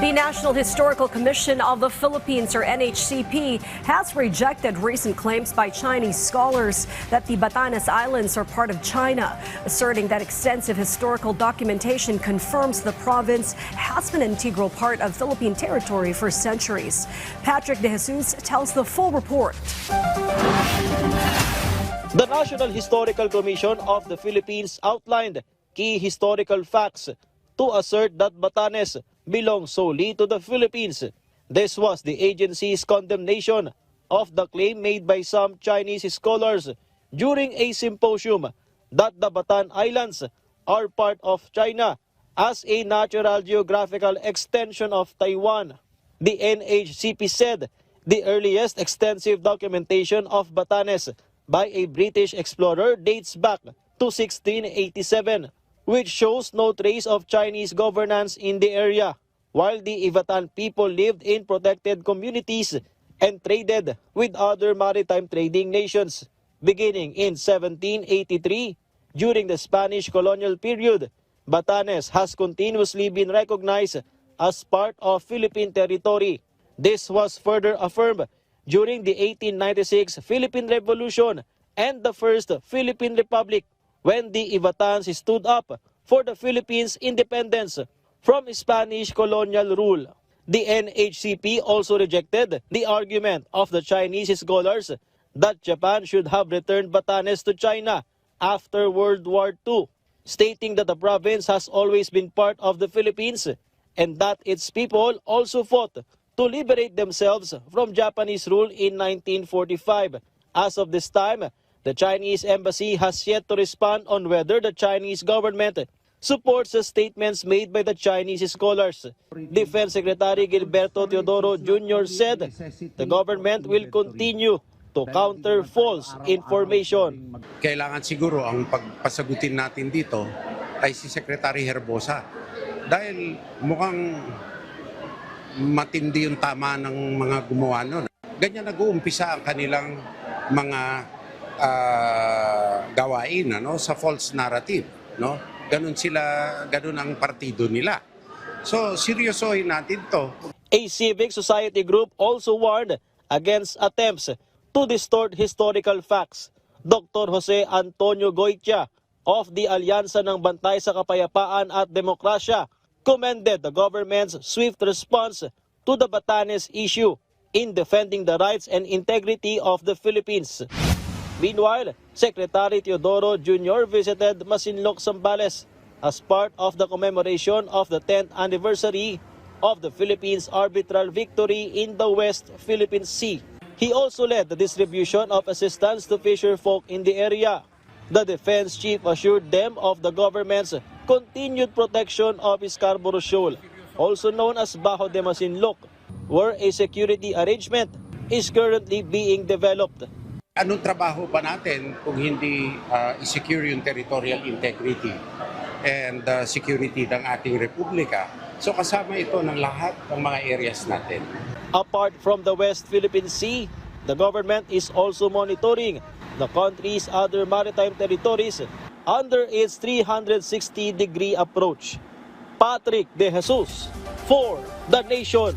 The National Historical Commission of the Philippines, or NHCP, has rejected recent claims by Chinese scholars that the Batanes Islands are part of China, asserting that extensive historical documentation confirms the province has been an integral part of Philippine territory for centuries. Patrick De Jesus tells the full report. The National Historical Commission of the Philippines outlined key historical facts to assert that Batanes belongs solely to the Philippines. This was the agency's condemnation of the claim made by some Chinese scholars during a symposium that the Batan Islands are part of China as a natural geographical extension of Taiwan. The NHCP said the earliest extensive documentation of Batanes by a British explorer dates back to 1687, which shows no trace of Chinese governance in the area, while the Ivatan people lived in protected communities and traded with other maritime trading nations. Beginning in 1783, during the Spanish colonial period, Batanes has continuously been recognized as part of Philippine territory. This was further affirmed during the 1896 Philippine Revolution and the First Philippine Republic, when the Ivatans stood up for the Philippines' independence from Spanish colonial rule. The NHCP also rejected the argument of the Chinese scholars that Japan should have returned Batanes to China after World War II, stating that the province has always been part of the Philippines and that its people also fought to liberate themselves from Japanese rule in 1945. As of this time, the Chinese embassy has yet to respond on whether the Chinese government supports the statements made by the Chinese scholars. Defense Secretary Gilberto Teodoro Jr. said the government will continue to counter false information. Kailangan siguro ang pagpasagutin natin dito ay si Secretary Herbosa. Dahil mukhang matindi yung tama ng mga gumawa nun. Ganyan nag-uumpisa ang kanilang mga gawain sa false narrative. Ganun ang partido nila. So, seryosohin natin to. A civic society group also warned against attempts to distort historical facts. Dr. Jose Antonio Goitia of the Alyansa ng Bantay sa Kapayapaan at Demokrasya commended the government's swift response to the Batanes issue in defending the rights and integrity of the Philippines. Meanwhile, Secretary Teodoro Jr. visited Masinloc, Zambales as part of the commemoration of the 10th anniversary of the Philippines' arbitral victory in the West Philippine Sea. He also led the distribution of assistance to fisher folk in the area. The defense chief assured them of the government's continued protection of Scarborough Shoal, also known as Bajo de Masinloc, where a security arrangement is currently being developed. Anong trabaho pa natin kung hindi i-secure yung territorial integrity and security ng ating republika? So kasama ito ng lahat ng mga areas natin. Apart from the West Philippine Sea, the government is also monitoring the country's other maritime territories under its 360-degree approach. Patrick De Jesus for The Nation.